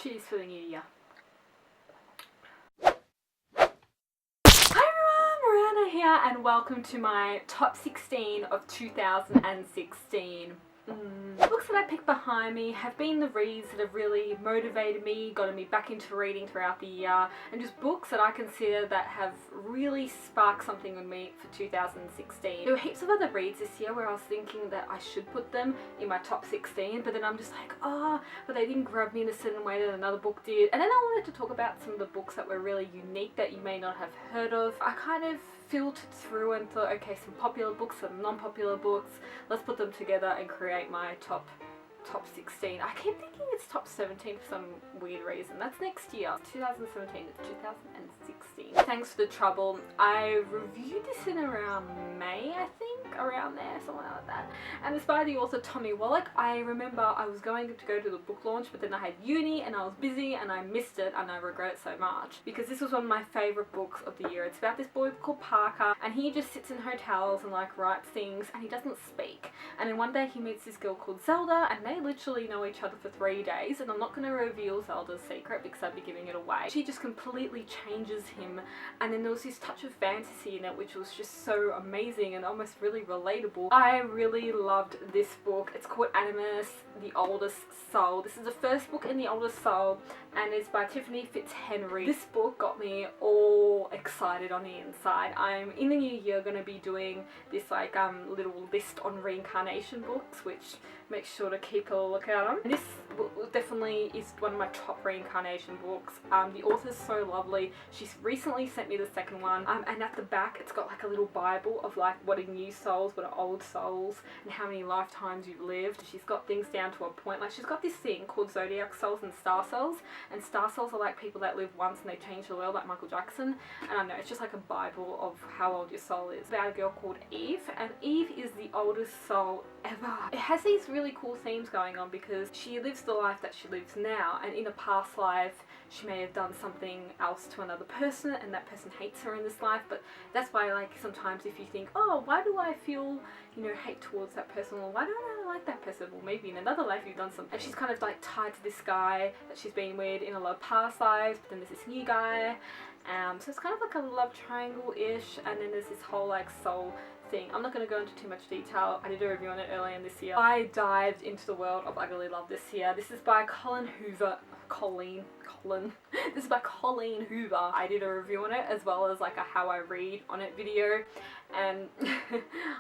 Cheers for the new year. Hi everyone, Miranda here and welcome to my top 16 of 2016. The books that I picked behind me have been the reads that have really motivated me, gotten me back into reading throughout the year, and just books that I consider that have really sparked something in me for 2016. There were heaps of other reads this year where I was thinking that I should put them in my top 16, but then I'm just like, but they didn't grab me in a certain way that another book did. And then I wanted to talk about some of the books that were really unique that you may not have heard of. I kind of filtered through and thought, okay, some popular books, some non-popular books, let's put them together and create my top 16. I keep thinking it's top 17 for some weird reason. That's next year. 2017 to 2016. Thanks for the trouble. I reviewed this in around May, I think, around there, somewhere like that. And it's by the author Tommy Wallach. I remember I was going to go to the book launch, but then I had uni and I was busy and I missed it, and I regret it so much because this was one of my favourite books of the year. It's about this boy called Parker, and he just sits in hotels and like writes things, and he doesn't speak. And then one day he meets this girl called Zelda, and they literally know each other for 3 days, and I'm not going to reveal Zelda's secret because I'd be giving it away. She just completely changes him, and then there was this touch of fantasy in it which was just so amazing and almost really relatable. I really loved this book. It's called Animus, The Oldest Soul. This is the first book in The Oldest Soul, and it's by Tiffany Fitzhenry. This book got me all excited on the inside. I'm in the new year going to be doing this like little list on reincarnation books, which make sure to keep a lookout on. This book definitely is one of my top reincarnation books. The author's so lovely. She's recently sent me the second one, and at the back it's got like a little Bible of like what are new souls, what are old souls, and how many lifetimes you've lived. She's got things down to a point. Like she's got this thing called zodiac souls and star souls, and star souls are like people that live once and they change the world, like Michael Jackson. And I don't know, it's just like a Bible of how old your soul is. It's about a girl called Eve, and Eve is the oldest soul ever. It has these really cool themes going on because she lives the life that she lives now, and in a past life she may have done something else to another person and that person hates her in this life. But that's why, like, sometimes if you think, oh, why do I feel, you know, hate towards that person, or why don't I like that person, well maybe in another life you've done something. And she's kind of like tied to this guy that she's been with in a lot of past lives, but then there's this new guy, so it's kind of like a love triangle-ish, and then there's this whole like soul thing. I'm not going to go into too much detail. I did a review on it earlier in this year. I dived into the world of Ugly Love this year. This is by Colleen Colon. This is by Colleen Hoover. I did a review on it as well as like a how I read on it video, and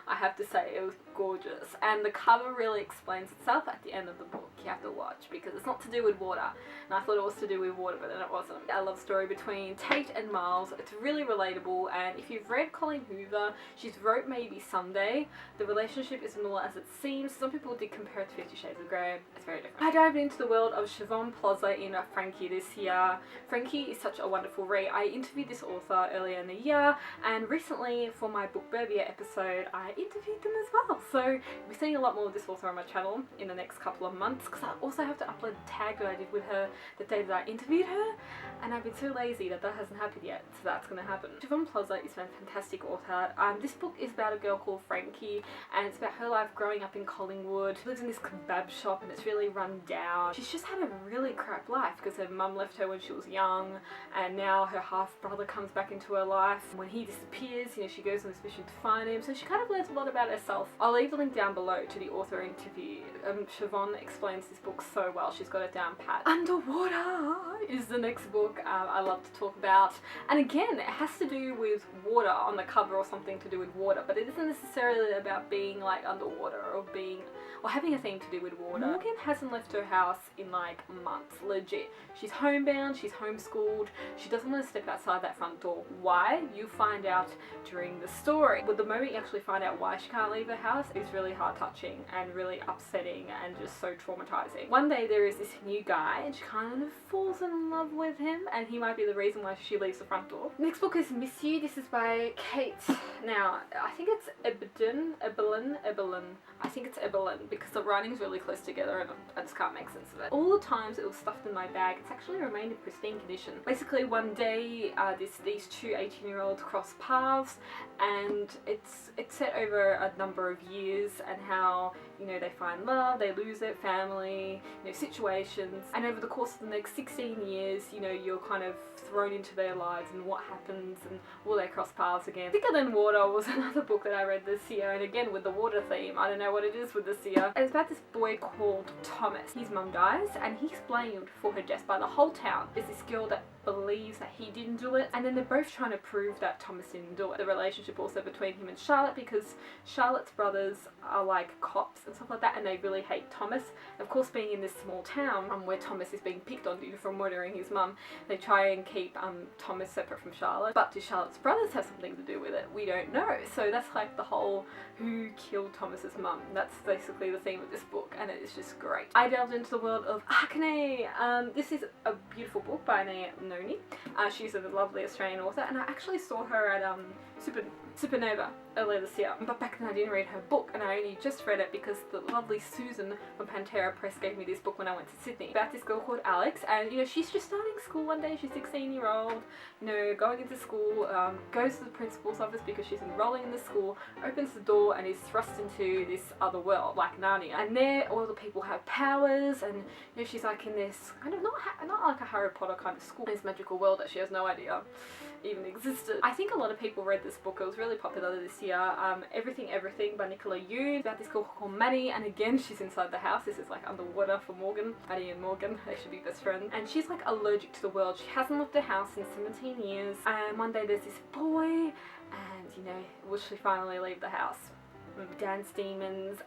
I have to say it was gorgeous, and the cover really explains itself at the end of the book. You have to watch because it's not to do with water, and I thought it was to do with water, but then it wasn't. A love story between Tate and Miles. It's really relatable, and if you've read Colleen Hoover, she's wrote Maybe Someday. The relationship isn't all as it seems. Some people did compare it to 50 Shades of Grey. It's very different. I dived into the world of Siobhan Plaza in Frankie this year. Frankie is such a wonderful read. I interviewed this author earlier in the year, and recently for my Book Burbia episode I interviewed them as well. So you'll be seeing a lot more of this author on my channel in the next couple of months, because I also have to upload the tag that I did with her the day that I interviewed her, and I've been so lazy that hasn't happened yet, so that's going to happen. Siobhan Plaza is a fantastic author. This book is about a girl called Frankie, and it's about her life growing up in Collingwood. She lives in this kebab shop and it's really run down. She's just had a really crap life because her mum left her when she was young, and now her half brother comes back into her life. When he disappears, you know, she goes on this mission to find him, so she kind of learns a lot about herself. I'll leave the link down below to the author interview. Siobhan explains this book so well. She's got it down pat. Underwater is the next book I love to talk about, and again it has to do with water on the cover or something to do with water, but it isn't necessarily about being like underwater or having a theme to do with water. Morgan hasn't left her house in like months, legit. She's homebound, she's homeschooled, she doesn't want to step outside that front door. Why? You find out during the story. But the moment you actually find out why she can't leave her house is really heart touching and really upsetting and just so traumatizing. One day there is this new guy and she kind of falls in love with him, and he might be the reason why she leaves the front door. Next book is Miss You. This is by Kate. Now, I think it's Eberlin. I think it's Eberlin because the writing's really close together and I just can't make sense of it. All the times it was stuffed in my bag, it's actually remained in pristine condition. Basically one day these two 18-year-olds cross paths, and it's set over a number of years, and how, you know, they find love, they lose their family, you know, situations, and over the course of the next 16 years, you know, you're kind of thrown into their lives and what happens and will they cross paths again. Thicker Than Water was another book that I read this year, and again with the water theme. I don't know what it is with this year. It's about this boy called Thomas. His mum dies and he's blamed for her death by the whole town. There's this girl that believes that he didn't do it, and then they're both trying to prove that Thomas didn't do it. The relationship also between him and Charlotte, because Charlotte's brothers are like cops and stuff like that, and they really hate Thomas. Of course, being in this small town where Thomas is being picked on due for murdering his mum, they try and keep Thomas separate from Charlotte. But do Charlotte's brothers have something to do with it? We don't know. So that's like the whole who killed Thomas's mum. That's basically the theme of this book, and it is just great. I delved into the world of Acne. This is a beautiful book by Noni. She's a lovely Australian author, and I actually saw her at Supernova earlier this year, but back then I didn't read her book, and I only just read it because the lovely Susan from Pantera Press gave me this book when I went to Sydney, about this girl called Alex, and you know, she's just starting school one day. She's 16-year-old, you know, going into school, goes to the principal's office because she's enrolling in the school, opens the door and is thrust into this other world like Narnia, and there all the people have powers, and you know, she's like in this kind of not like a Harry Potter kind of school, this magical world that she has no idea even existed. I think a lot of people read this book. It was really popular this year. Everything by Nicola Yoon, about this girl called Maddie, and again she's inside the house. This is like underwater for Morgan. Maddie and Morgan, they should be best friends, and she's like allergic to the world. She hasn't left the house in 17 years, and one day there's this boy, and you know, will she finally leave the house? Dance Demons.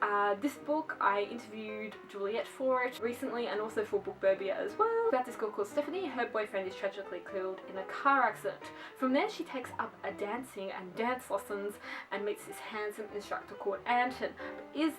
This book, I interviewed Juliet for it recently, and also for Bookburbia as well. About this girl called Stephanie. Her boyfriend is tragically killed in a car accident. From there she takes up a dancing and dance lessons and meets this handsome instructor called Anton.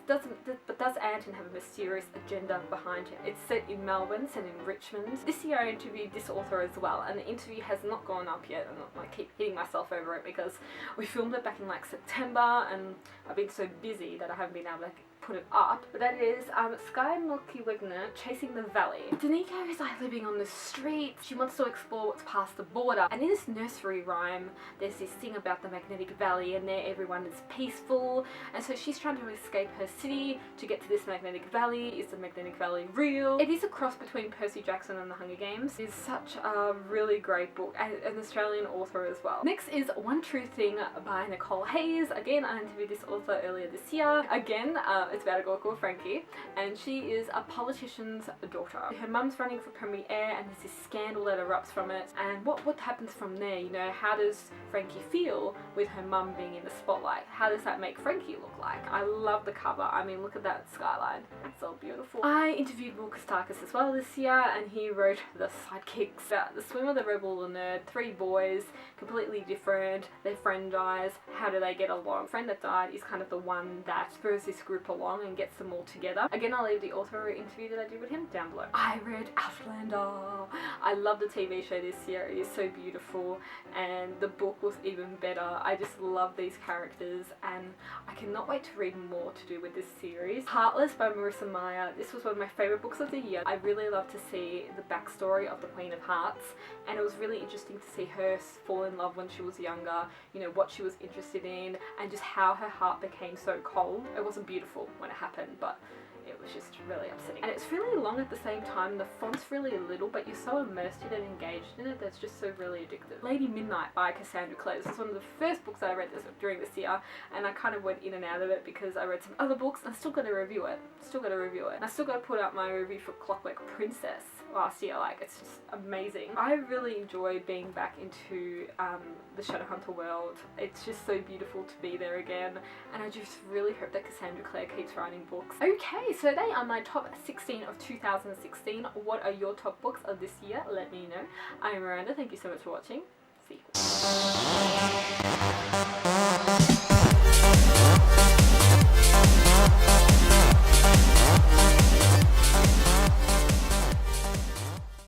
But does Anton have a mysterious agenda behind him? It's set in Melbourne, set in Richmond. This year I interviewed this author as well, and the interview has not gone up yet, and I keep hitting myself over it because we filmed it back in like September, and I've been so busy that I haven't been able to put it up. But that is Sky Milky Wigner, Chasing the Valley. Daniko is like living on the street. She wants to explore what's past the border, and in this nursery rhyme there's this thing about the Magnetic Valley, and there everyone is peaceful, and so she's trying to escape her city to get to this Magnetic Valley. Is the Magnetic Valley real? It is a cross between Percy Jackson and the Hunger Games. It's such a really great book, and an Australian author as well. Next is One True Thing by Nicole Hayes. Again, I interviewed this author earlier this year. Again, it's about a girl called Frankie, and she is a politician's daughter. Her mum's running for Premier, and there's this scandal that erupts from it, and what happens from there? You know, how does Frankie feel with her mum being in the spotlight? How does that make Frankie look like? I love the cover. I mean, look at that skyline. It's so beautiful. I interviewed Will Kostakis as well this year, and he wrote The Sidekicks, about the swimmer, the rebel, the nerd, three boys, completely different, their friend dies, how do they get along? The friend that died is kind of the one that spurs this group along and gets them all together. Again, I'll leave the author interview that I did with him down below. I read Outlander. I love the TV show this year. It is so beautiful, and the book was even better. I just love these characters, and I cannot wait to read more to do with this series. Heartless by Marissa Meyer. This was one of my favourite books of the year. I really love to see the backstory of the Queen of Hearts, and it was really interesting to see her fall in love when she was younger, you know, what she was interested in, and just how her heart became so cold. It wasn't beautiful when it happened, but it was just really upsetting. And it's really long at the same time. The font's really little, but you're so immersed in it and engaged in it that's just so really addictive. Lady Midnight by Cassandra Clare. This was one of the first books I read during this year, and I kind of went in and out of it because I read some other books, and I still got to review it. And I still got to put out my review for Clockwork Princess last year. Like, it's just amazing. I really enjoy being back into the Shadowhunter world. It's just so beautiful to be there again, and I just really hope that Cassandra Clare keeps writing books. Okay, so they are my top 16 of 2016. What are your top books of this year? Let me know. I'm Miranda. Thank you so much for watching. See you.